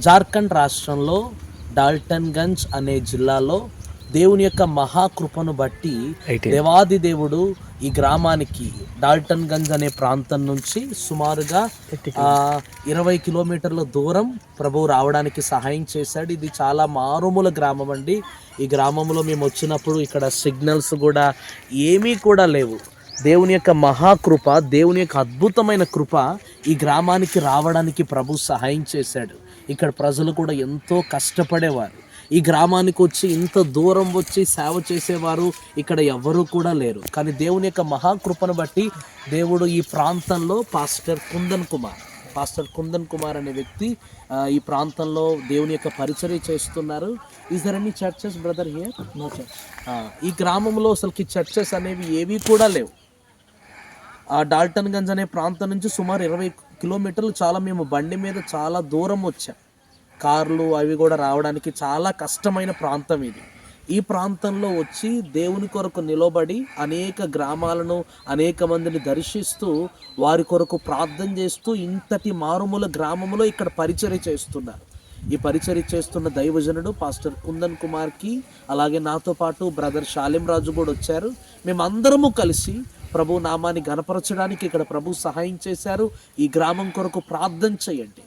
జార్ఖండ్ రాష్ట్రంలో డాల్టన్గంజ్ అనే జిల్లాలో దేవుని యొక్క మహాకృపను బట్టి దేవాది దేవుడు ఈ గ్రామానికి డాల్టన్గంజ్ అనే ప్రాంతం నుంచి సుమారుగా 20 కిలోమీటర్ల దూరం ప్రభువు రావడానికి సహాయం చేశాడు. ఇది చాలా మారుమూల గ్రామం అండి. ఈ గ్రామంలో మేము వచ్చినప్పుడు ఇక్కడ సిగ్నల్స్ కూడా ఏమీ కూడా లేవు. దేవుని యొక్క మహాకృప, దేవుని యొక్క అద్భుతమైన కృప ఈ గ్రామానికి రావడానికి ప్రభు సహాయం చేశాడు. ఇక్కడ ప్రజలు కూడా ఎంతో కష్టపడేవారు. ఈ గ్రామానికి వచ్చి ఇంత దూరం వచ్చి సేవ చేసేవారు ఇక్కడ ఎవరు కూడా లేరు. కానీ దేవుని యొక్క మహాకృపను బట్టి దేవుడు ఈ ప్రాంతంలో పాస్టర్ కుందన్ కుమార్ అనే వ్యక్తి ఈ ప్రాంతంలో దేవుని యొక్క పరిచర్య చేస్తున్నారు. Is there any churches brother here? No church. ఈ గ్రామంలో అసలుకి చర్చెస్ అనేవి ఏవి కూడా లేవు. ఆ డాల్టన్గంజ్ అనే ప్రాంతం నుంచి సుమారు 20 కిలోమీటర్లు చాలా మేము బండి మీద చాలా దూరం వచ్చాం. కార్లు అవి కూడా రావడానికి చాలా కష్టమైన ప్రాంతం ఇది. ఈ ప్రాంతంలో వచ్చి దేవుని కొరకు నిలబడి అనేక గ్రామాలను, అనేక మందిని దర్శిస్తూ వారి కొరకు ప్రార్థన చేస్తూ ఇంతటి మారుమూల గ్రామంలో ఇక్కడ పరిచర్య చేస్తున్నారు. ఈ పరిచర్య చేస్తున్న దైవజనుడు పాస్టర్ కుందన్ కుమార్కి అలాగే నాతో పాటు బ్రదర్ షాలిం రాజు కూడా వచ్చారు. మేమందరము కలిసి ప్రభు నామాన్ని గణపరచడానికి ఇక్కడ ప్రభు సహాయం చేశారు. ఈ గ్రామం కొరకు ప్రార్థన చేయండి.